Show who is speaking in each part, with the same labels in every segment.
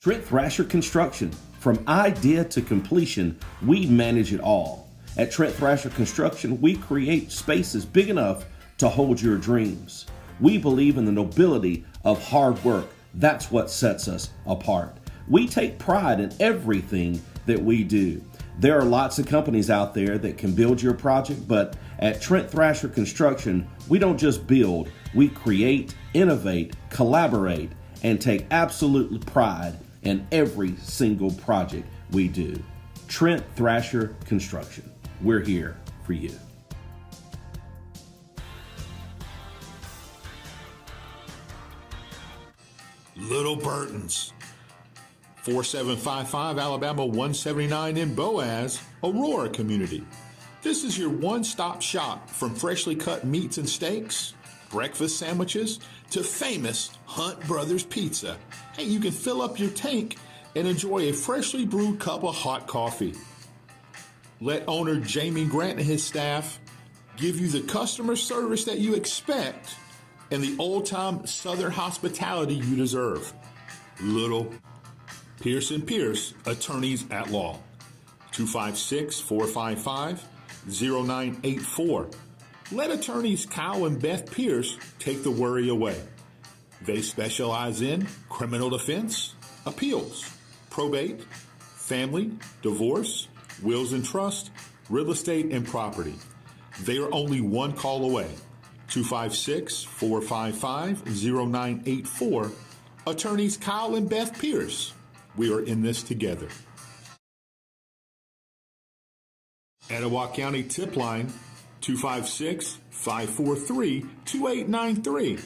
Speaker 1: Trent Thrasher Construction. From idea to completion, we manage it all. At Trent Thrasher Construction, we create spaces big enough to hold your dreams. We believe in the nobility of hard work. That's what sets us apart. We take pride in everything that we do. There are lots of companies out there that can build your project, but at Trent Thrasher Construction, we don't just build, we create, innovate, collaborate, and take absolute pride in every single project we do. Trent Thrasher Construction. We're here for you.
Speaker 2: Little Burton's, 4755 Alabama 179 in Boaz, Aurora community. This is your one-stop shop from freshly cut meats and steaks, breakfast sandwiches, to famous Hunt Brothers Pizza. Hey, you can fill up your tank and enjoy a freshly brewed cup of hot coffee. Let owner Jamie Grant and his staff give you the customer service that you expect and the old-time Southern hospitality you deserve. Little Pierce & Pierce, attorneys at law. 256-455-0984. Let attorneys Kyle and Beth Pierce take the worry away. They specialize in criminal defense, appeals, probate, family, divorce, wills and trust, real estate, and property. They are only one call away. 256-455-0984. Attorneys Kyle and Beth Pierce. We are in this together. Etowah County Tip Line, 256-543-2893.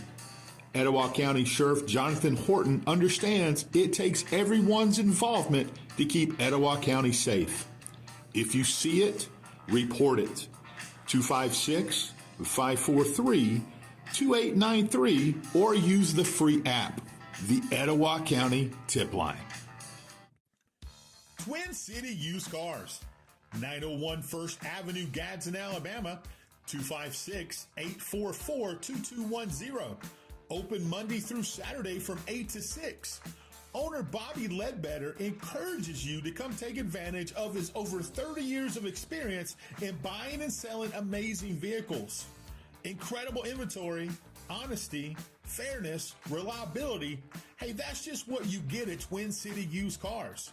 Speaker 2: Etowah County Sheriff Jonathan Horton understands it takes everyone's involvement to keep Etowah County safe. If you see it, report it. 256-543-2893 or use the free app, the Etowah County Tip Line. Twin City Used Cars, 901 First Avenue, Gadsden, Alabama, 256-844-2210. Open Monday through Saturday from 8 to 6. Owner Bobby Ledbetter encourages you to come take advantage of his over 30 years of experience in buying and selling amazing vehicles. Incredible inventory, honesty, fairness, reliability. Hey, that's just what you get at Twin City Used Cars.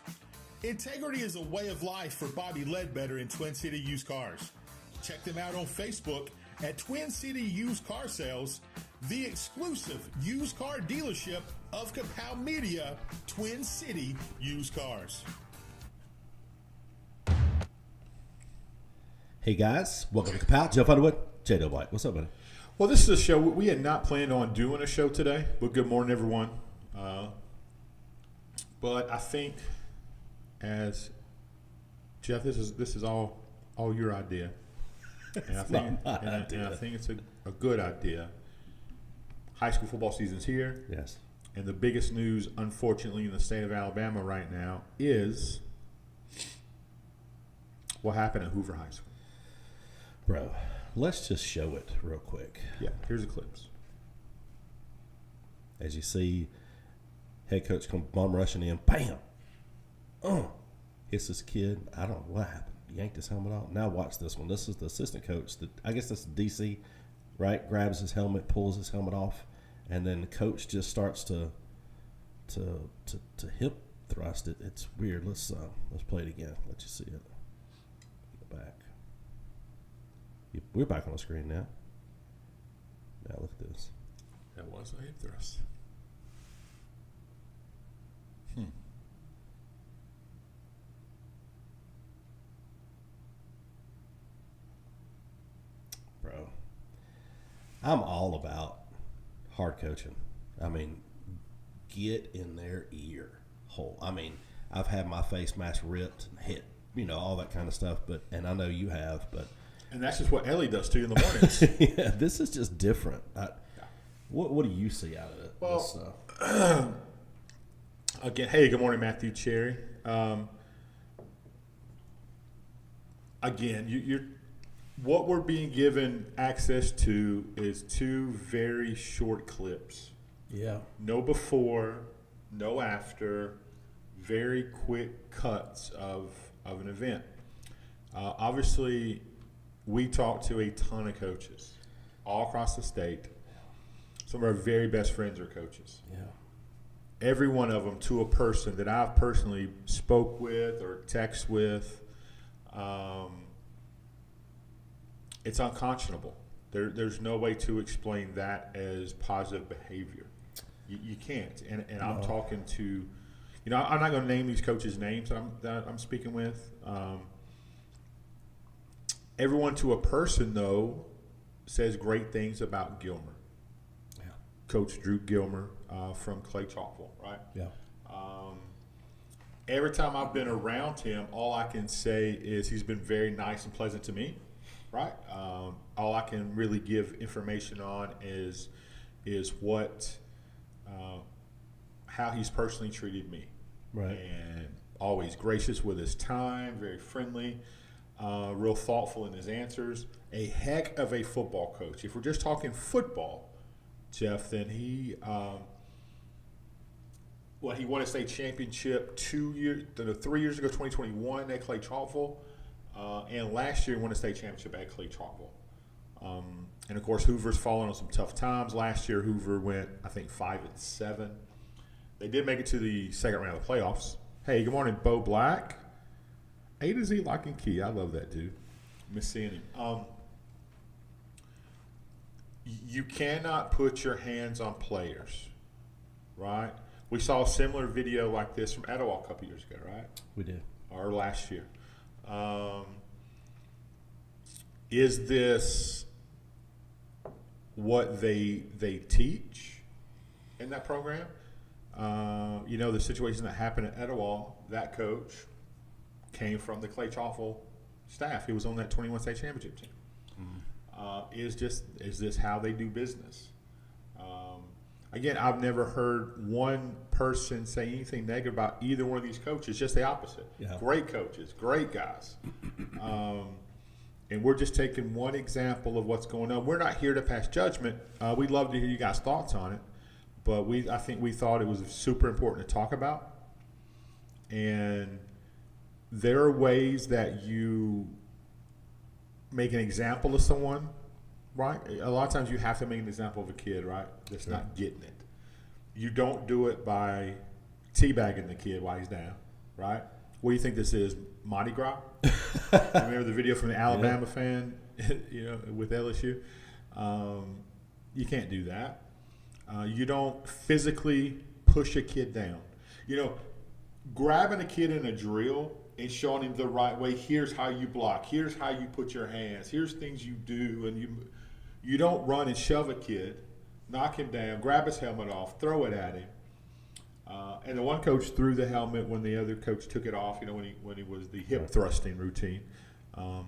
Speaker 2: Integrity is a way of life for Bobby Ledbetter in Twin City Used Cars. Check them out on Facebook at Twin City Used Car Sales, the exclusive used car dealership of Kapow Media, Twin City Used Cars.
Speaker 1: Hey guys, welcome to Kapow. Jeff Underwood, J.D. White. What's up, buddy?
Speaker 3: Well, this is a show. We had not planned on doing a show today, but good morning, everyone. But I think, as Jeff, this is all your idea, and I think it's a good idea. High school football season's here.
Speaker 1: Yes.
Speaker 3: And the biggest news, unfortunately, in the state of Alabama right now is what happened at Hoover High School.
Speaker 1: Bro, let's just show it real quick.
Speaker 3: Yeah, here's the clips.
Speaker 1: As you see, head coach come bomb rushing in, bam! Hits this kid. I don't know what happened. Yanked his helmet off. Now watch this one. This is the assistant coach. I guess that's DC, right? Grabs his helmet, pulls his helmet off, and then the coach just starts to hip thrust it. It's weird. Let's play it again. Let you see it. Go back. We're back on the screen now. Now look at this.
Speaker 3: That was a hip thrust.
Speaker 1: Bro, I'm all about hard coaching. I mean, get in their ear hole. I mean, I've had my face mask ripped and hit, all that kind of stuff. And I know you have,
Speaker 3: and that's just what Ellie does to you in the mornings.
Speaker 1: Yeah, this is just different. What do you see out of it?
Speaker 3: Well, again, hey, good morning, Matthew Cherry. Again, you're what we're being given access to is two very short clips.
Speaker 1: Yeah.
Speaker 3: No before, no after, very quick cuts of an event. Obviously, we talk to a ton of coaches all across the state. Some of our very best friends are coaches.
Speaker 1: Yeah.
Speaker 3: Every one of them, to a person that I've personally spoke with or text with, it's unconscionable. There's no way to explain that as positive behavior. You can't. And I'm talking to, I'm not going to name these coaches' names that I'm speaking with. Everyone to a person, though, says great things about Gilmer.
Speaker 1: Yeah.
Speaker 3: Coach Drew Gilmer from Clay Chalkville, right?
Speaker 1: Yeah.
Speaker 3: Every time I've been around him, all I can say is he's been very nice and pleasant to me, right? All I can really give information on is what how he's personally treated me.
Speaker 1: Right.
Speaker 3: And always gracious with his time, very friendly, real thoughtful in his answers. A heck of a football coach. If we're just talking football, Jeff, then he won a state championship 3 years ago, 2021 at Clay Chalkville, and last year won a state championship at Clay Chalkville. And of course, Hoover's fallen on some tough times. Last year, Hoover went, I think, 5-7. They did make it to the second round of the playoffs. Hey, good morning, Bo Black. A to Z Lock and Key. I love that dude. Miss seeing him. You cannot put your hands on players, right? We saw a similar video like this from Etowah a couple years ago, right?
Speaker 1: We did.
Speaker 3: Or last year. Is this what they teach in that program? The situation that happened at Etowah, that coach came from the Clay Chalkville staff. He was on that 21 state championship team. Is this how they do business? Again, I've never heard one person say anything negative about either one of these coaches, just the opposite.
Speaker 1: Yeah.
Speaker 3: Great coaches, great guys. And we're just taking one example of what's going on. We're not here to pass judgment. We'd love to hear you guys' thoughts on it. But I think we thought it was super important to talk about. And there are ways that you make an example of someone, right? A lot of times you have to make an example of a kid, right, that's not getting it. You don't do it by teabagging the kid while he's down, right? What do you think this is, Mardi Gras? Remember the video from the Alabama fan, with LSU? You can't do that. You don't physically push a kid down. Grabbing a kid in a drill and showing him the right way. Here's how you block. Here's how you put your hands. Here's things you do, and you don't run and shove a kid, knock him down, grab his helmet off, throw it at him. And the one coach threw the helmet when the other coach took it off. When he was the hip thrusting routine. I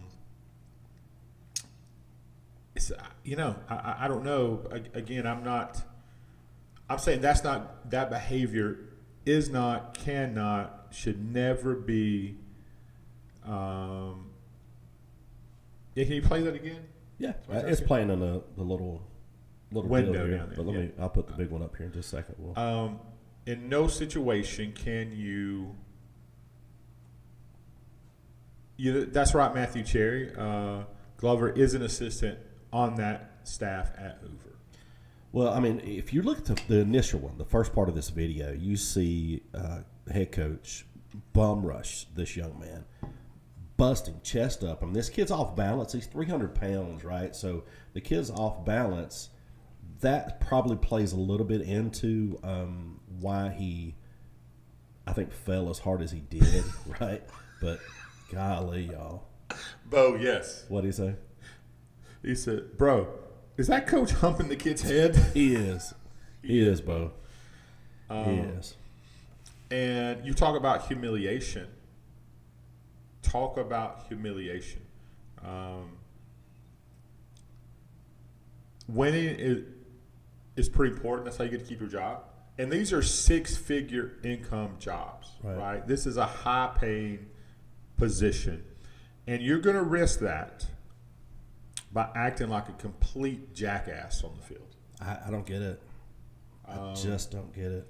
Speaker 3: don't know. Again, I'm saying that behavior is not, cannot, should never be. Can you play that again?
Speaker 1: Yeah, it's playing in the little
Speaker 3: window
Speaker 1: here,
Speaker 3: down there.
Speaker 1: But I'll put the big one up here in just a second.
Speaker 3: In no situation can you. That's right, Matthew Cherry. Glover is an assistant on that staff at Hoover.
Speaker 1: Well, if you look at the initial one, the first part of this video, you see head coach bum rush this young man, busting chest up. This kid's off balance. He's 300 pounds, right? So the kid's off balance. That probably plays a little bit into why he, I think, fell as hard as he did, right? But golly, y'all.
Speaker 3: Bo, yes.
Speaker 1: What'd he say?
Speaker 3: He said, bro, is that coach humping the kid's head?
Speaker 1: He is. He is, Bo. He is.
Speaker 3: And you talk about humiliation. Winning is pretty important. That's how you get to keep your job. And these are 6-figure income jobs, right? This is a high-paying position. And you're going to risk that by acting like a complete jackass on the field.
Speaker 1: I don't get it. I just don't get it.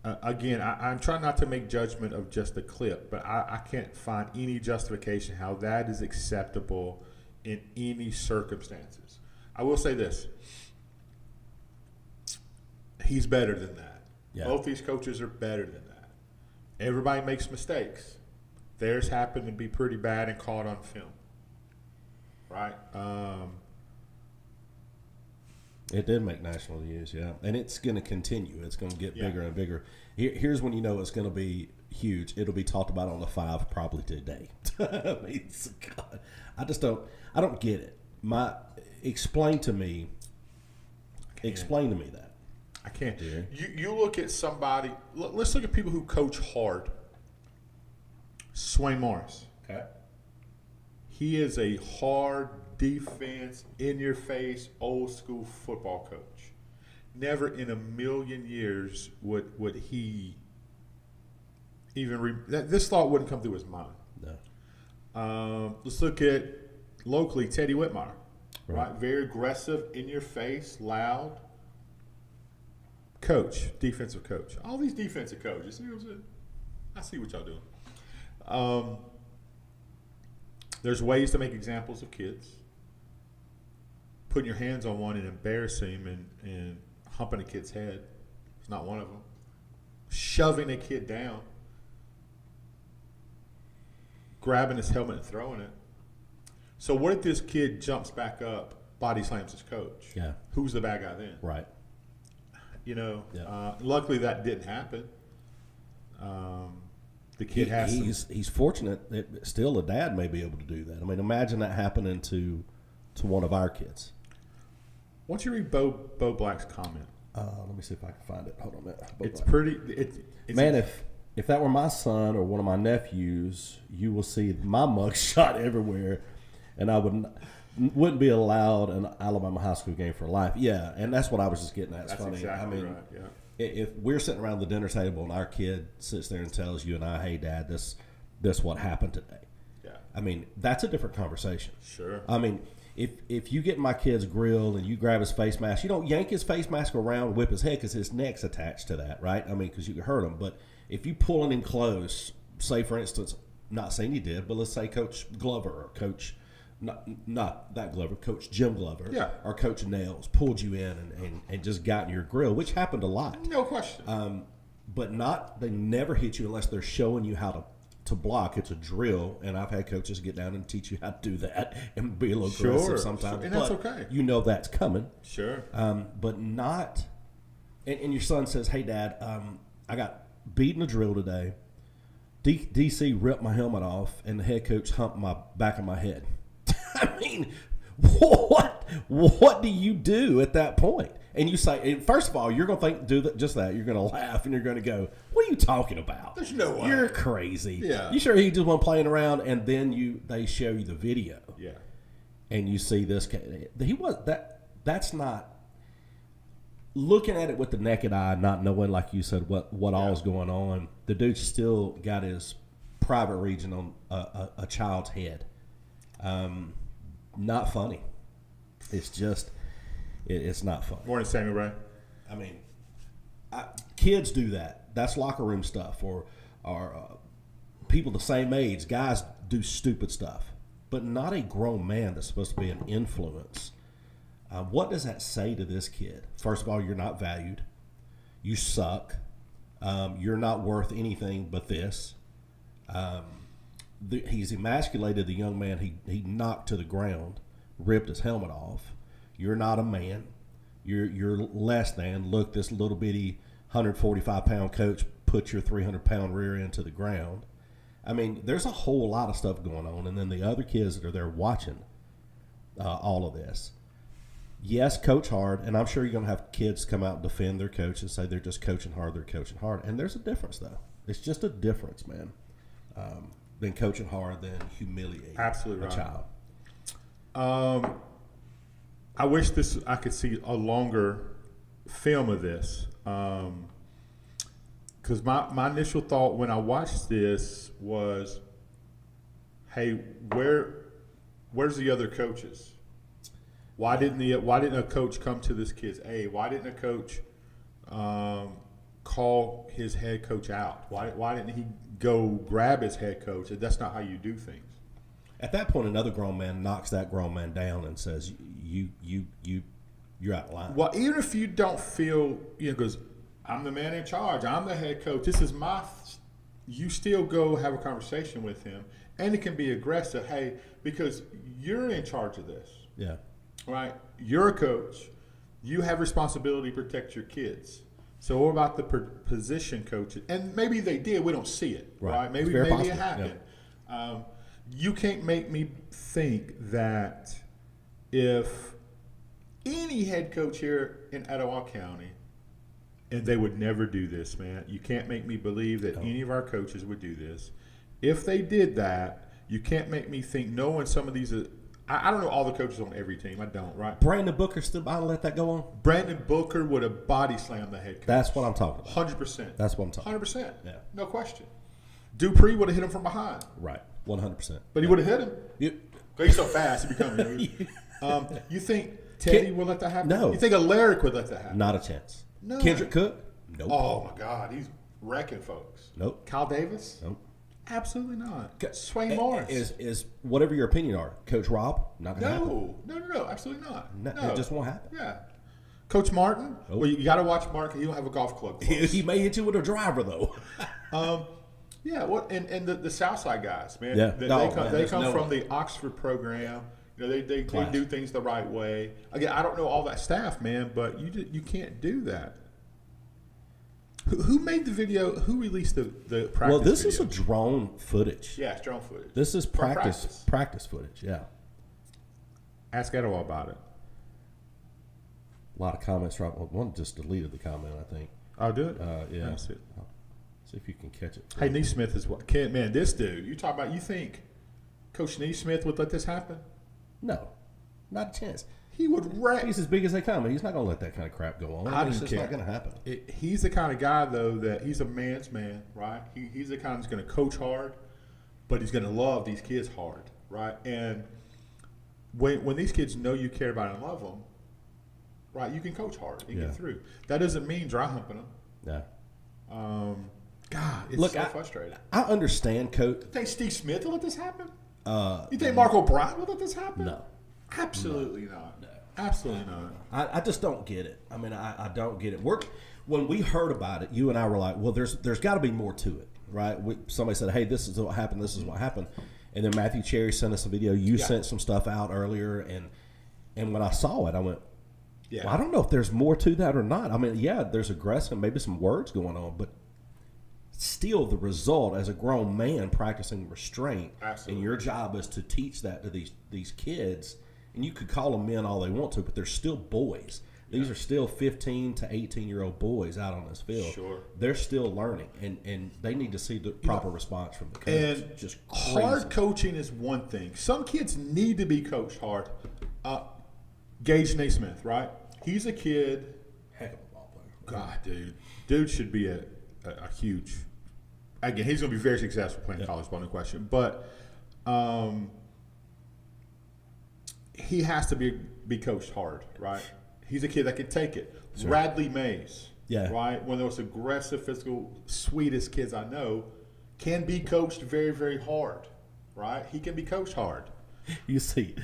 Speaker 3: again, I'm trying not to make judgment of just the clip, but I can't find any justification how that is acceptable in any circumstances. I will say this. He's better than that.
Speaker 1: Yeah.
Speaker 3: Both these coaches are better than that. Everybody makes mistakes. Theirs happened to be pretty bad and caught on film. Right?
Speaker 4: It did make national news, yeah. And it's going to continue. It's going to get bigger and bigger. Here's when you know it's going to be huge. It'll be talked about on the 5 probably today. I mean, God, I don't get it. Explain to me that.
Speaker 3: I can't.
Speaker 4: Yeah.
Speaker 3: You look at somebody, let's look at people who coach hard. Swain Morris.
Speaker 4: Okay.
Speaker 3: He is a hard defense, in-your-face, old-school football coach. Never in a million years would he even this thought wouldn't come through his mind.
Speaker 4: No.
Speaker 3: Let's look at locally Teddy Whitmire. Right? Very aggressive, in-your-face, loud. Coach, defensive coach. All these defensive coaches. I see what y'all doing. There's ways to make examples of kids. Putting your hands on one and embarrassing him and humping a kid's head is not one of them. Shoving a kid down. Grabbing his helmet and throwing it. So what if this kid jumps back up, body slams his coach?
Speaker 4: Yeah.
Speaker 3: Who's the bad guy then?
Speaker 4: Right.
Speaker 3: Luckily that didn't happen. The kid
Speaker 4: he's fortunate that still a dad may be able to do that. I mean, imagine that happening to one of our kids.
Speaker 3: Why don't you read Bo Black's comment?
Speaker 4: Let me see if I can find it. Hold on a minute.
Speaker 3: It's pretty.
Speaker 4: Man, if that were my son or one of my nephews, you will see my mug shot everywhere, and I wouldn't be allowed an Alabama high school game for life. Yeah, and that's what I was just getting at. It's
Speaker 3: that's
Speaker 4: funny.
Speaker 3: exactly
Speaker 4: I mean,
Speaker 3: right. Yeah.
Speaker 4: If we're sitting around the dinner table and our kid sits there and tells you and I, "Hey, Dad, this what happened today,"
Speaker 3: Yeah.
Speaker 4: I mean, that's a different conversation.
Speaker 3: Sure.
Speaker 4: I mean, if you get in my kid's grill and you grab his face mask, you don't yank his face mask around and whip his head because his neck's attached to that, right? I mean, because you could hurt him. But if you pulling him close, say for instance, not saying you did, but let's say Coach Glover or Coach, not that Glover, Coach Jim Glover, or Coach Nails pulled you in and just got in your grill, which happened a lot.
Speaker 3: No question.
Speaker 4: But they never hit you unless they're showing you how to block. It's a drill, and I've had coaches get down and teach you how to do that and be a little aggressive sometimes.
Speaker 3: And that's okay.
Speaker 4: You know that's coming.
Speaker 3: Sure.
Speaker 4: But not – and your son says, "Hey, Dad, I got beat in a drill today. DC ripped my helmet off, and the head coach humped my back of my head." I mean, what do you do at that point? And you say, first of all, you're going to think, do just that. You're going to laugh, and you're going to go, "What are you talking about?
Speaker 3: There's no way.
Speaker 4: You're crazy."
Speaker 3: Yeah.
Speaker 4: You sure he just wasn't playing around? And then they show you the video.
Speaker 3: Yeah.
Speaker 4: And you see this. He was that's not looking at it with the naked eye, not knowing, like you said, what all is going on. The dude still got his private region on a child's head. Not funny. It's just, it's not funny.
Speaker 3: Morning, Samuel Ray.
Speaker 4: I mean, kids do that. That's locker room stuff, or people the same age. Guys do stupid stuff, but not a grown man that's supposed to be an influence. What does that say to this kid? First of all, you're not valued. You suck. You're not worth anything but this. He's emasculated the young man he knocked to the ground, ripped his helmet off. You're not a man. You're less than. Look, this little bitty 145-pound coach put your 300-pound rear end to the ground. I mean, there's a whole lot of stuff going on. And then the other kids that are there watching all of this. Yes, coach hard, and I'm sure you're going to have kids come out and defend their coach and say they're just coaching hard, they're coaching hard. And there's a difference, though. It's just a difference, man, than coaching hard than humiliating
Speaker 3: Absolutely
Speaker 4: a
Speaker 3: right.
Speaker 4: child.
Speaker 3: I wish I could see a longer film of this. Because my initial thought when I watched this was, hey, where's the other coaches? Why didn't a coach come to this kid's aid? Why didn't a coach call his head coach out? Why didn't he go grab his head coach? That's not how you do things.
Speaker 4: At that point, another grown man knocks that grown man down and says, you're out of line.
Speaker 3: Well, even if you don't feel, because I'm the man in charge, I'm the head coach, this is you still go have a conversation with him, and it can be aggressive. Hey, because you're in charge of this.
Speaker 4: Yeah.
Speaker 3: Right? You're a coach. You have responsibility to protect your kids. So what about the position coaches? And maybe they did. We don't see it. Right? Maybe it happened. Yeah. You can't make me think that if any head coach here in Etowah County, and they would never do this, man. You can't make me believe that any of our coaches would do this. If they did that, you can't make me think knowing some of these I don't know all the coaches on every team. I don't, right?
Speaker 4: Brandon Booker still I let that go on?
Speaker 3: Brandon Booker would have body slammed the head coach.
Speaker 4: That's what I'm talking about.
Speaker 3: 100%.
Speaker 4: That's what I'm talking about.
Speaker 3: 100%.
Speaker 4: Yeah.
Speaker 3: No question. Dupree would have hit him from behind.
Speaker 4: Right. 100%.
Speaker 3: But he would have hit him. He's so fast. He becomes. You think Teddy would let that happen?
Speaker 4: No.
Speaker 3: You think Alaric would let that happen?
Speaker 4: Not a chance.
Speaker 3: No.
Speaker 4: Kendrick Cook? Nope.
Speaker 3: Oh, my God. He's wrecking folks.
Speaker 4: Nope.
Speaker 3: Kyle Davis?
Speaker 4: Nope.
Speaker 3: Absolutely not. Swain Morris?
Speaker 4: Is whatever your opinion are, Coach Rob? Not going to happen.
Speaker 3: No. Absolutely not.
Speaker 4: No. It just won't happen.
Speaker 3: Yeah. Coach Martin? Nope. Well, you got to watch Mark. He don't have a golf club.
Speaker 4: He may hit you with a driver, though.
Speaker 3: Yeah, and the Southside guys, man.
Speaker 4: Yeah.
Speaker 3: They come from the Oxford program. They do things the right way. Again, I don't know all that staff, man, but you can't do that. Who made the video? Who released the practice
Speaker 4: Well, this
Speaker 3: video?
Speaker 4: is a drone footage.
Speaker 3: Yeah, it's drone footage.
Speaker 4: This is practice footage, yeah.
Speaker 3: Ask Etowah about it.
Speaker 4: A lot of comments. Right, one just deleted the comment, I think.
Speaker 3: I'll do it.
Speaker 4: Yeah.
Speaker 3: That's it.
Speaker 4: See if you can catch it.
Speaker 3: Hey, Neesmith is what? Man, this dude. You talk about? You think Coach Neesmith would let this happen?
Speaker 4: No, not a chance.
Speaker 3: He would wreck.
Speaker 4: He's as big as they come. He's not going to let that kind of crap go on. It's just not going to happen.
Speaker 3: He's the kind of guy, though, that he's a man's man, right? He's the kind that's going to coach hard, but he's going to love these kids hard, right? And when these kids know you care about and love them, right, you can coach hard and get through. That doesn't mean dry humping them.
Speaker 4: Yeah.
Speaker 3: God, it's so frustrating.
Speaker 4: I understand, Coach.
Speaker 3: You think Steve Smith will let this happen? You think Mark O'Brien will let this happen?
Speaker 4: No.
Speaker 3: Absolutely not. No. Absolutely not.
Speaker 4: I just don't get it. I mean, I don't get it. When we heard about it, you and I were like, well, there's got to be more to it, right? Somebody said, hey, this is what happened, this is what happened. And then Matthew Cherry sent us a video. You sent some stuff out earlier. And when I saw it, I went, well, I don't know if there's more to that or not. I mean, yeah, there's aggressive, maybe some words going on, but still the result as a grown man practicing restraint.
Speaker 3: Absolutely.
Speaker 4: And your job is to teach that to these kids. And you could call them men all they want to, but they're still boys. These are still 15 to 18-year-old boys out on this field.
Speaker 3: Sure.
Speaker 4: They're still learning, and they need to see the proper response from the coach.
Speaker 3: And
Speaker 4: just
Speaker 3: hard coaching is one thing. Some kids need to be coached hard. Gage Naismith, right? He's a kid.
Speaker 4: Heck of a ball player.
Speaker 3: God, dude should be a huge. Again, he's going to be very successful playing college ball, no question. But he has to be coached hard, right? He's a kid that can take it. Sure. Radley Mays, right? One of the most aggressive, physical, sweetest kids I know, can be coached very, very hard, right? He can be coached hard.
Speaker 4: You say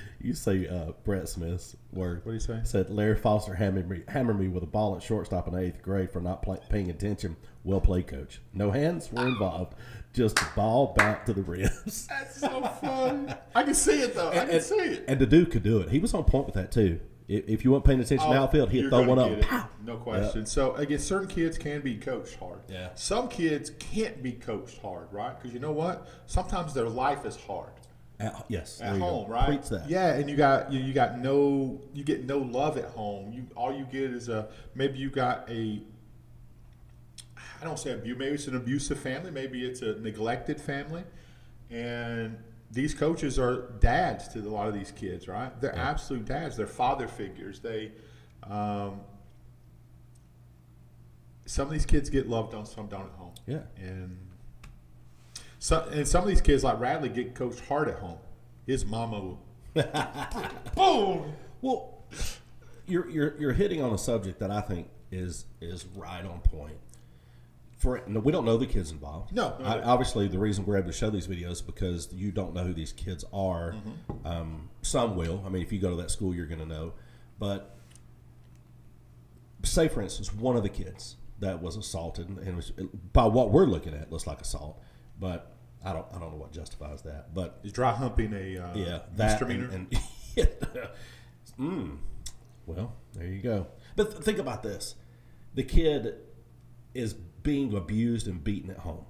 Speaker 4: Brett Smith's word.
Speaker 3: What did he say?
Speaker 4: Said Larry Foster hammered me with a ball at shortstop in 8th grade for not paying attention. Well played, coach. No hands were involved. Just a ball back to the ribs.
Speaker 3: That's so funny. I can see it though. I can see it.
Speaker 4: And the dude could do it. He was on point with that too. If you weren't paying attention to outfield, he'd throw one up. Pow!
Speaker 3: No question. Yep. So again, certain kids can be coached hard.
Speaker 4: Yeah.
Speaker 3: Some kids can't be coached hard, right? Because you know what? Sometimes their life is hard. At home, right?
Speaker 4: Preach that.
Speaker 3: Yeah, and you get no love at home. All you get is maybe you got I don't say abuse. Maybe it's an abusive family. Maybe it's a neglected family, and these coaches are dads to a lot of these kids, right? They're absolute dads. They're father figures. They some of these kids get loved on, some don't at home.
Speaker 4: Yeah,
Speaker 3: and some of these kids, like Radley, get coached hard at home. His mama will boom.
Speaker 4: Well, you're hitting on a subject that I think is right on point. No, we don't know the kids involved.
Speaker 3: No.
Speaker 4: Obviously, the reason we're able to show these videos is because you don't know who these kids are. Some will. I mean, if you go to that school, you're going to know. But say, for instance, one of the kids that was assaulted, and it was, by what we're looking at, looks like assault. But I don't know what justifies that. But
Speaker 3: Is dry humping a misdemeanor?
Speaker 4: Well, there you go. But think about this: the kid is being abused and beaten at home,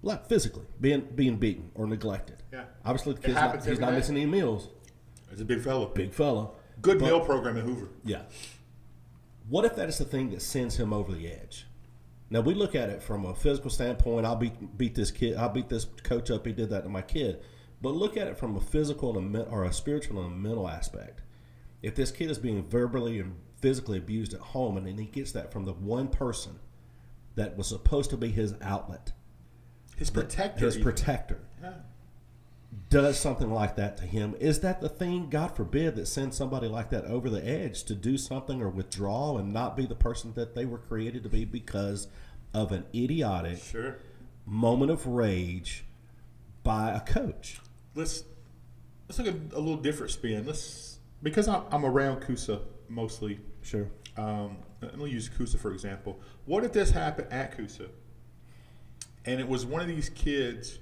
Speaker 4: like physically being beaten or neglected.
Speaker 3: Yeah.
Speaker 4: Obviously, the kid's he's not missing any meals.
Speaker 3: It's a big fella.
Speaker 4: Big fella.
Speaker 3: Good meal program at Hoover.
Speaker 4: Yeah. What if that is the thing that sends him over the edge? Now we look at it from a physical standpoint. I'll beat this kid. I'll beat this coach up. He did that to my kid. But look at it from a physical or a spiritual and a mental aspect. If this kid is being verbally and physically abused at home, and then he gets that from the one person that was supposed to be his outlet,
Speaker 3: his protector,
Speaker 4: yeah, does something like that to him, is that the thing, God forbid, that sends somebody like that over the edge to do something or withdraw and not be the person that they were created to be because of an idiotic moment of rage by a coach?
Speaker 3: Let's look at a little different spin. Because I'm around Coosa mostly.
Speaker 4: Sure.
Speaker 3: Let me use Coosa for example. What if this happened at Coosa, and it was one of these kids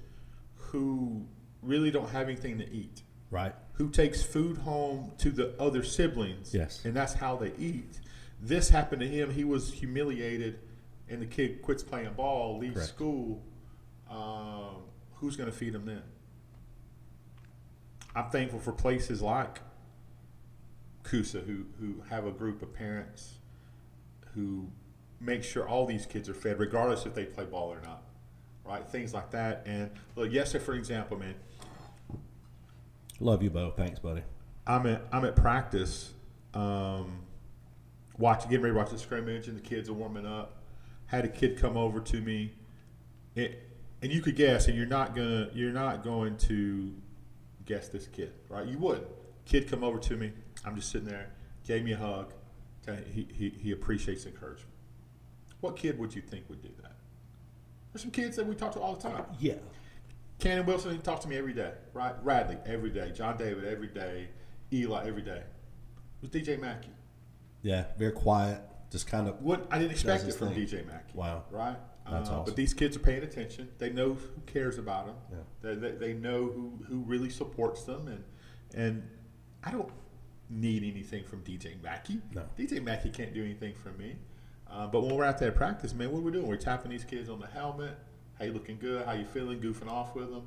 Speaker 3: who really don't have anything to eat,
Speaker 4: right?
Speaker 3: Who takes food home to the other siblings,
Speaker 4: yes,
Speaker 3: and that's how they eat. This happened to him. He was humiliated, and the kid quits playing ball, leaves
Speaker 4: Correct.
Speaker 3: school. Who's going to feed him then? I'm thankful for places like Coosa who have a group of parents who make sure all these kids are fed, regardless if they play ball or not, right? Things like that. And look, yesterday, for example, man.
Speaker 4: Love you, Bo. Thanks, buddy.
Speaker 3: I'm at practice, getting ready to watch the scrimmage, and the kids are warming up. Had a kid come over to me, and you could guess, and you're not going to guess this kid, right? You would. Kid come over to me. I'm just sitting there. Gave me a hug. He appreciates encouragement. What kid would you think would do that? There's some kids that we talk to all the time.
Speaker 4: Yeah.
Speaker 3: Cannon Wilson, he talks to me every day, right? Radley, every day. John David, every day. Eli, every day. It was DJ Mackey.
Speaker 4: Yeah, very quiet. Just kind of.
Speaker 3: I didn't expect it from DJ Mackey.
Speaker 4: Wow.
Speaker 3: Right?
Speaker 4: That's awesome.
Speaker 3: But these kids are paying attention. They know who cares about them.
Speaker 4: Yeah.
Speaker 3: They know who really supports them. And I don't need anything from DJ Mackey.
Speaker 4: No.
Speaker 3: DJ Mackey can't do anything for me. But when we're out there at practice, man, what are we doing? We're tapping these kids on the helmet. How you looking good? How you feeling? Goofing off with them.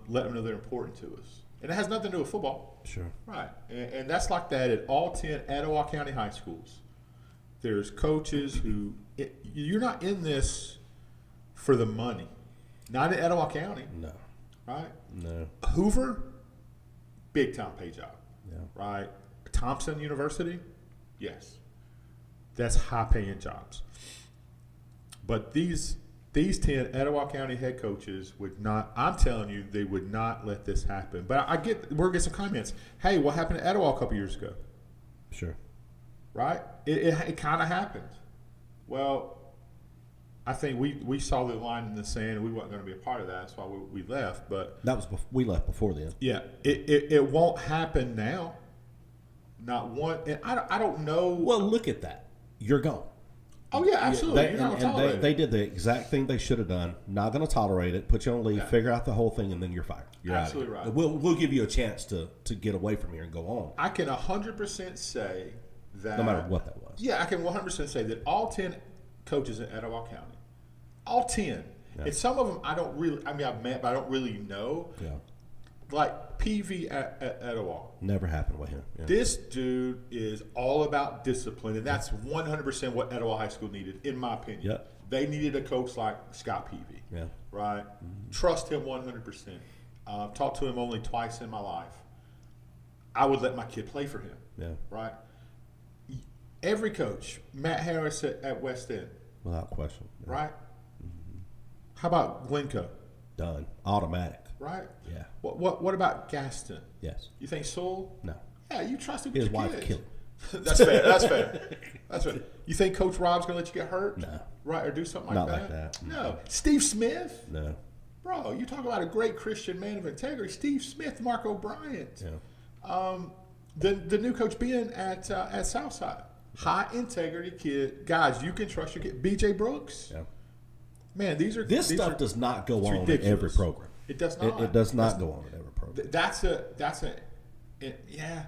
Speaker 3: Let them know they're important to us. And it has nothing to do with football.
Speaker 4: Sure.
Speaker 3: Right. And that's like that at all 10 Etowah County high schools. There's coaches who you're not in this for the money. Not at Etowah County.
Speaker 4: No.
Speaker 3: Right?
Speaker 4: No.
Speaker 3: Hoover, big time pay job.
Speaker 4: Yeah.
Speaker 3: Right? Thompson University, yes. That's high paying jobs. But these 10 Etowah County head coaches would not, I'm telling you, they would not let this happen. But we're getting some comments. Hey, what happened to Etowah a couple years ago?
Speaker 4: Sure.
Speaker 3: Right? It kind of happened. Well, I think we saw the line in the sand and we weren't going to be a part of that. That's why we left. But
Speaker 4: that was we left before then.
Speaker 3: Yeah. It won't happen now. Not one. And I don't know.
Speaker 4: Well, look at that. You're gone.
Speaker 3: Oh, yeah, absolutely.
Speaker 4: They did the exact thing they should have done. Not going to tolerate it. Put you on leave. Yeah. Figure out the whole thing, and then you're fired. You're
Speaker 3: absolutely
Speaker 4: out of
Speaker 3: right.
Speaker 4: We'll give you a chance to get away from here and go on.
Speaker 3: I can 100% say that.
Speaker 4: No matter what that was.
Speaker 3: Yeah, I can 100% say that all 10 coaches in Etowah County, all 10, yeah. And some of them I've met, but I don't really know.
Speaker 4: Yeah.
Speaker 3: Like PV at Etowah.
Speaker 4: Never happened with him. Yeah.
Speaker 3: This dude is all about discipline, and that's 100% what Etowah High School needed, in my opinion.
Speaker 4: Yep.
Speaker 3: They needed a coach like Scott Peavy.
Speaker 4: Yeah.
Speaker 3: Right? Mm-hmm. Trust him 100%. Talked to him only twice in my life. I would let my kid play for him.
Speaker 4: Yeah.
Speaker 3: Right? Every coach, Matt Harris at West End.
Speaker 4: Without question. Yeah.
Speaker 3: Right? Mm-hmm. How about Glencoe?
Speaker 4: Done. Automatic.
Speaker 3: Right?
Speaker 4: Yeah.
Speaker 3: What about Gaston?
Speaker 4: Yes.
Speaker 3: You think Sewell?
Speaker 4: No.
Speaker 3: Yeah, you trust him.
Speaker 4: His wife killed him.
Speaker 3: That's fair. That's fair. That's fair. You think Coach Rob's going to let you get hurt?
Speaker 4: No.
Speaker 3: Right, or do something
Speaker 4: Not
Speaker 3: like
Speaker 4: like
Speaker 3: that?
Speaker 4: that.
Speaker 3: No. Steve Smith?
Speaker 4: No.
Speaker 3: Bro, you talk about a great Christian man of integrity. Steve Smith, Marco Bryant.
Speaker 4: Yeah.
Speaker 3: The new coach being at Southside. High integrity kid. Guys, you can trust your kid. BJ Brooks.
Speaker 4: Yeah.
Speaker 3: Man, these
Speaker 4: stuff does not go on
Speaker 3: ridiculous.
Speaker 4: in every program.
Speaker 3: It does not.
Speaker 4: It does not go on in every program.
Speaker 3: Yeah.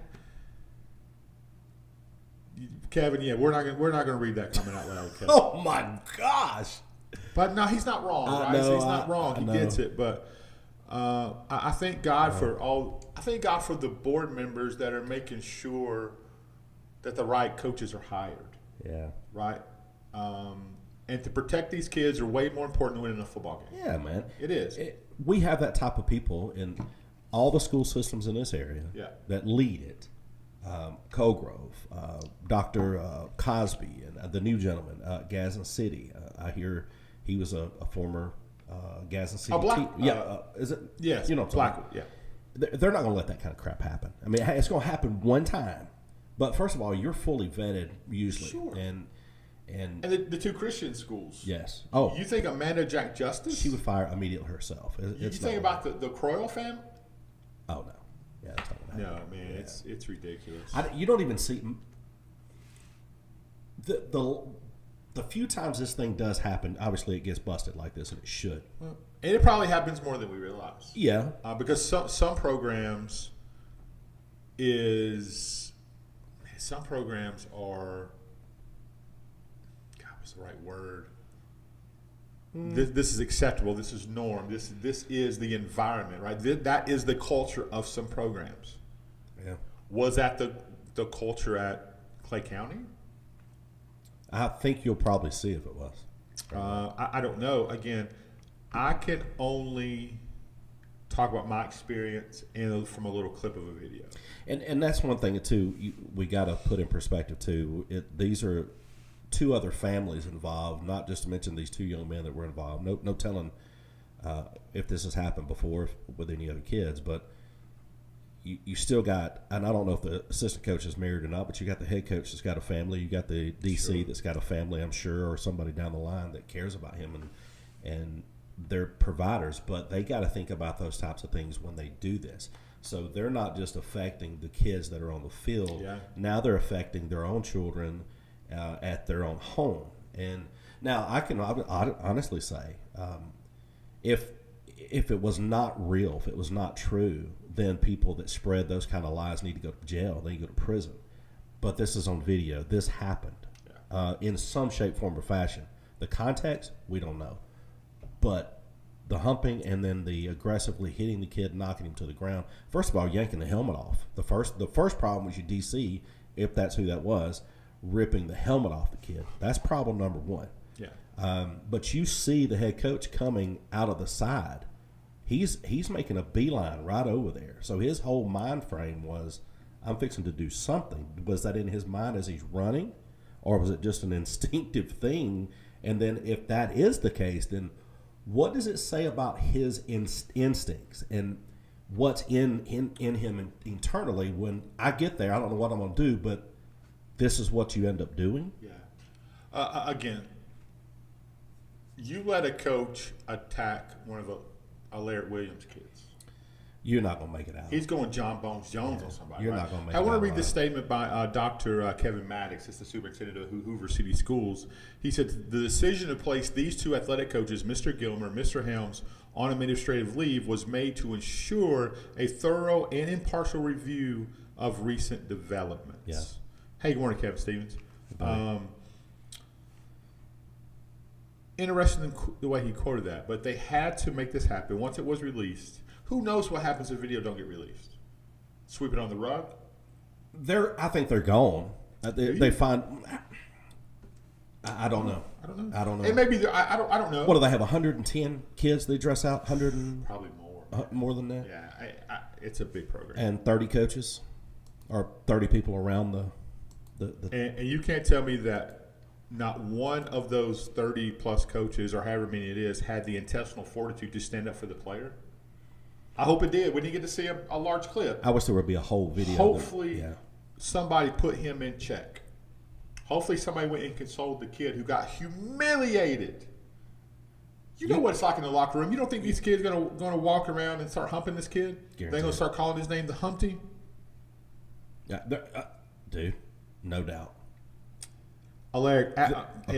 Speaker 3: Kevin, yeah, we're not gonna read that comment out loud, Kevin.
Speaker 4: Oh my gosh!
Speaker 3: But no, he's not wrong, right?
Speaker 4: know,
Speaker 3: He's not wrong. He gets it. But I thank God for all. I thank God for the board members that are making sure that the right coaches are hired.
Speaker 4: Yeah.
Speaker 3: Right. And to protect these kids are way more important than winning a football game.
Speaker 4: Yeah, man.
Speaker 3: It is.
Speaker 4: We have that type of people in all the school systems in this area that lead it. Colgrove, Dr. Cosby, and the new gentleman, Gadsden City. I hear he was a former Gadsden City.
Speaker 3: Black.
Speaker 4: Is it?
Speaker 3: Yes.
Speaker 4: You know,
Speaker 3: Black. Yeah.
Speaker 4: They're not going to let that kind of crap happen. I mean, it's going to happen one time. But first of all, you're fully vetted usually.
Speaker 3: Sure.
Speaker 4: And
Speaker 3: the two Christian schools.
Speaker 4: Yes. Oh,
Speaker 3: You think Amanda Jack Justice?
Speaker 4: she would fire immediately herself.
Speaker 3: You think about the Croyle family?
Speaker 4: Oh no. Yeah, that's not gonna happen.
Speaker 3: No, man, it's ridiculous.
Speaker 4: You don't even see the few times this thing does happen. Obviously, it gets busted like this, and it should.
Speaker 3: And it probably happens more than we realize.
Speaker 4: Yeah,
Speaker 3: because some programs are. God, what's the right word? This is acceptable. This is norm. This is the environment, right? That is the culture of some programs.
Speaker 4: Yeah.
Speaker 3: Was that the culture at Clay County?
Speaker 4: I think you'll probably see if it was.
Speaker 3: I don't know. Again, I can only talk about my experience and from a little clip of a video.
Speaker 4: And that's one thing too. We got to put in perspective too. These are two other families involved, not just to mention these two young men that were involved. No telling if this has happened before with any other kids, but you still got, and I don't know if the assistant coach is married or not, but you got the head coach that's got a family, you got the DC that's got a family, I'm sure, or somebody down the line that cares about him, and they're providers, but they got to think about those types of things when they do this. So they're not just affecting the kids that are on the field.
Speaker 3: Yeah.
Speaker 4: Now they're affecting their own children at their own home. And now I can honestly say, if it was not real, if it was not true, then people that spread those kind of lies need to go to jail. They need to go to prison. But this is on video. This happened in some shape, form, or fashion. The context, we don't know. But the humping and then the aggressively hitting the kid, knocking him to the ground. First of all, yanking the helmet off. The first problem was your DC, if that's who that was, ripping the helmet off the kid. That's problem number one.
Speaker 3: Yeah.
Speaker 4: But you see the head coach coming out of the side. He's making a beeline right over there. So his whole mind frame was, I'm fixing to do something. Was that in his mind as he's running? Or was it just an instinctive thing? And then if that is the case, then what does it say about his instincts and what's in him internally when I get there? I don't know what I'm going to do, but this is what you end up doing?
Speaker 3: Yeah. Again, you let a coach attack one of a Laird Williams kids.
Speaker 4: You're not going to make it out.
Speaker 3: He's going John Bones Jones on somebody.
Speaker 4: You're
Speaker 3: right?
Speaker 4: not going to make
Speaker 3: I
Speaker 4: it out.
Speaker 3: want to read
Speaker 4: right.
Speaker 3: this statement by Dr. Kevin Maddox. It's the superintendent of Hoover City Schools. He said, the decision to place these two athletic coaches, Mr. Gilmer, Mr. Helms, on administrative leave was made to ensure a thorough and impartial review of recent developments.
Speaker 4: Yeah.
Speaker 3: Hey, good morning, Kevin Stevens. Interesting in the way he quoted that, but they had to make this happen. Once it was released, who knows what happens if video don't get released? Sweep it on the rug?
Speaker 4: I think they're gone. They find. I don't know. I don't know.
Speaker 3: It may be. I don't know.
Speaker 4: What do they have? 110 kids they dress out. 100 and
Speaker 3: Probably more.
Speaker 4: more than that.
Speaker 3: Yeah, it's a big program.
Speaker 4: And 30 coaches, or 30 people around the.
Speaker 3: And you can't tell me that not one of those 30 plus coaches, or however many it is, had the intestinal fortitude to stand up for the player. I hope it did. We didn't get to see a large clip.
Speaker 4: I wish there would be a whole video.
Speaker 3: Hopefully, somebody put him in check. Hopefully somebody went and consoled the kid who got humiliated. You know what it's like in the locker room. You don't think these kids are gonna walk around and start humping this kid? They're going to start calling his name the Humpty?
Speaker 4: Yeah, dude, no doubt.
Speaker 3: Hey,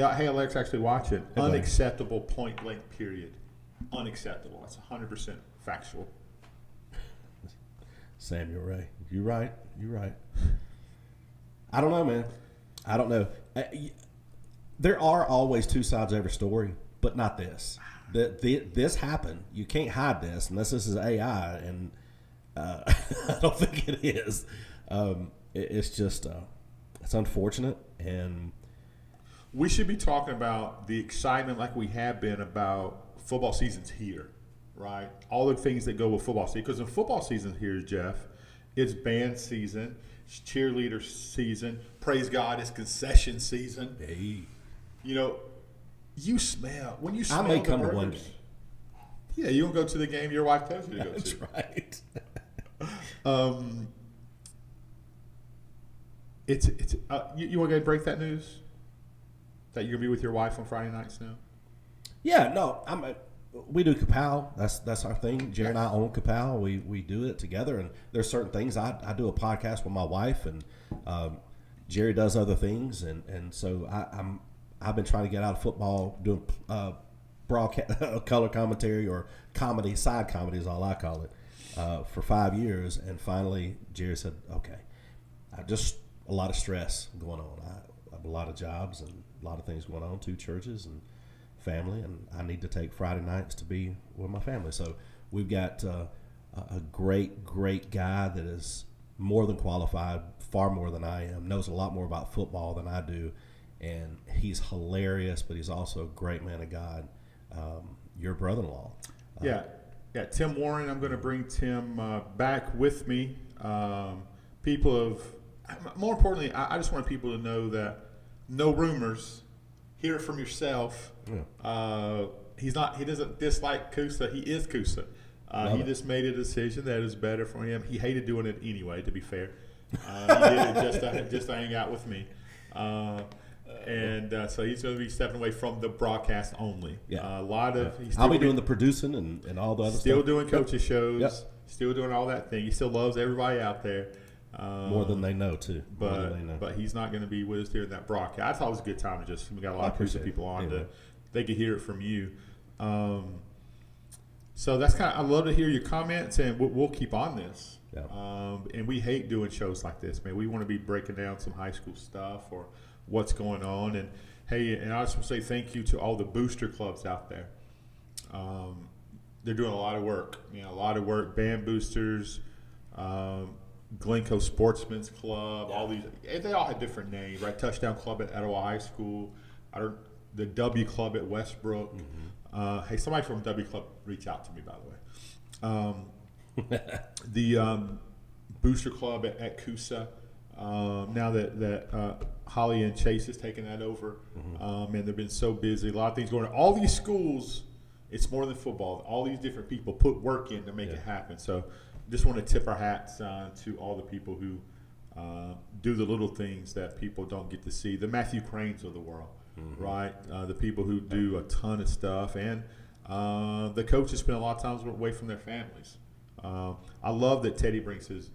Speaker 3: Alex, actually watch it.
Speaker 4: Hey,
Speaker 3: unacceptable point blank period. Unacceptable. That's 100% factual.
Speaker 4: Samuel Ray, you're right. I don't know, man. I don't know. There are always two sides of every story, but not this. This happened. You can't hide this unless this is AI, and I don't think it is. It's just it's unfortunate, and
Speaker 3: we should be talking about the excitement like we have been about football season's here, right? All the things that go with football season. Because in football season here, Jeff, it's band season, it's cheerleader season. Praise God, it's concession season.
Speaker 4: Hey.
Speaker 3: You know, you smell when you smell.
Speaker 4: I may come
Speaker 3: burgers,
Speaker 4: to one game.
Speaker 3: Yeah, you don't go to the game your wife tells you to go
Speaker 4: That's
Speaker 3: to.
Speaker 4: right.
Speaker 3: You want to go break that news? That you're gonna be with your wife on Friday nights now?
Speaker 4: Yeah, no, we do Kapow. That's our thing. Jerry and I own Kapow. We do it together, and there's certain things. I do a podcast with my wife, and Jerry does other things, and so I've been trying to get out of football, doing broadcast color commentary or comedy, side comedy is all I call it, for 5 years, and finally Jerry said, okay, a lot of stress going on. I have a lot of jobs and a lot of things going on, 2 churches and family, and I need to take Friday nights to be with my family. So we've got a great guy that is more than qualified, far more than I am, knows a lot more about football than I do, and he's hilarious, but he's also a great man of God. Your brother-in-law.
Speaker 3: Yeah, Tim Warren. I'm going to bring Tim back with me. More importantly, I just want people to know that no rumors. Hear it from yourself. Yeah. He doesn't dislike Kusa. He is Kusa. He just made a decision that is better for him. He hated doing it anyway, to be fair. He did it just to hang out with me. So he's going to be stepping away from the broadcast only.
Speaker 4: Yeah.
Speaker 3: I'll
Speaker 4: be doing the producing and all the other stuff.
Speaker 3: Still doing coaches shows.
Speaker 4: Yep.
Speaker 3: Still doing all that thing. He still loves everybody out there.
Speaker 4: More than they know, too.
Speaker 3: But he's not going to be with us during that broadcast. I thought it was a good time we got a lot of people on they could hear it from you. So that's I'd love to hear your comments, and we'll keep on this.
Speaker 4: Yeah.
Speaker 3: And we hate doing shows like this, man. We want to be breaking down some high school stuff or what's going on. And hey, and I just want to say thank you to all the booster clubs out there. They're doing a lot of work. Band boosters, Glencoe Sportsman's Club, all these. They all had different names, right? Touchdown Club at Etowah High School, the W Club at Westbrook. Mm-hmm. Hey, somebody from W Club reach out to me, by the way. The Booster Club at Coosa. Now that Holly and Chase has taken that over, and they've been so busy, a lot of things going on. All these schools, it's more than football. All these different people put work in to make it happen. So just want to tip our hats to all the people who do the little things that people don't get to see. The Matthew Cranes of the world, right? The people who do a ton of stuff, and the coaches spend a lot of time away from their families. I love that Teddy brings his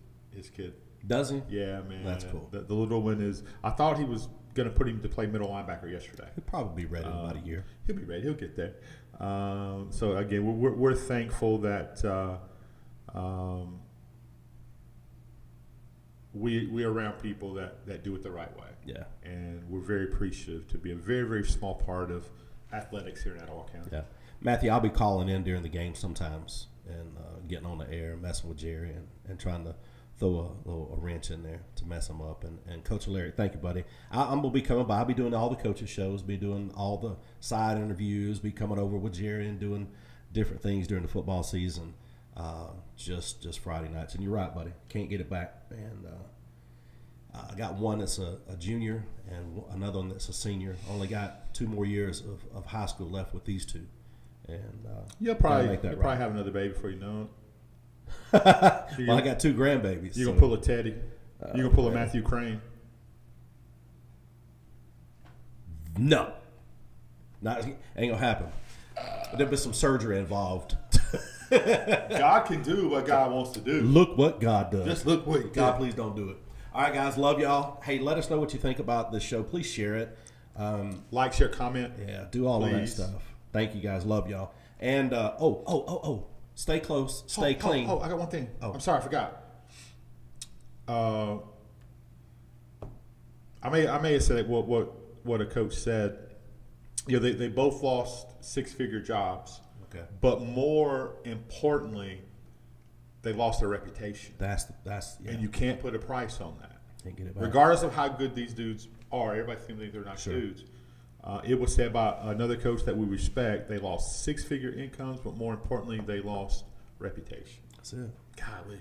Speaker 3: kid.
Speaker 4: Does he?
Speaker 3: Yeah, man.
Speaker 4: That's cool.
Speaker 3: The little one is. I thought he was going to put him to play middle linebacker yesterday.
Speaker 4: He'll probably be ready in about a year.
Speaker 3: He'll be ready. He'll get there. So again, we're thankful that we are around people that do it the right way.
Speaker 4: Yeah.
Speaker 3: And we're very appreciative to be a very, very small part of athletics here in Etowah County.
Speaker 4: Yeah. Matthew, I'll be calling in during the game sometimes and getting on the air, messing with Jerry and trying to throw a wrench in there to mess him up. And Coach Larry, thank you, buddy. I'm going to be coming by. I'll be doing all the coaches shows, be doing all the side interviews, be coming over with Jerry and doing different things during the football season. Just Friday nights. And you're right, buddy. Can't get it back. And I got one that's a junior and another one that's a senior. Only got 2 more years of high school left with these 2. And
Speaker 3: you'll probably have another baby before you know it.
Speaker 4: Well, I got 2 grandbabies.
Speaker 3: You're going to pull a Teddy. You gonna pull a Matthew Crane?
Speaker 4: No, not ain't gonna happen. There'll be some surgery involved.
Speaker 3: God can do what God wants to do.
Speaker 4: Look what God does.
Speaker 3: Just look what
Speaker 4: God, please don't do it. All right, guys, love y'all. Hey, let us know what you think about this show. Please share it.
Speaker 3: Like, share, comment.
Speaker 4: Yeah, do all of that
Speaker 3: Please.
Speaker 4: stuff. Thank you, guys. Love y'all. And stay close, stay clean.
Speaker 3: I got one thing. I'm sorry, I forgot. I may have said what a coach said. You know, they both lost six-figure jobs.
Speaker 4: Okay.
Speaker 3: But more importantly, they lost their reputation.
Speaker 4: That's
Speaker 3: And you can't put a price on that.
Speaker 4: Can't get it back.
Speaker 3: Regardless of how good these dudes are, everybody thinks they're not dudes. It was said by another coach that we respect. They lost six-figure incomes, but more importantly, they lost reputation.
Speaker 4: That's it.
Speaker 3: Golly.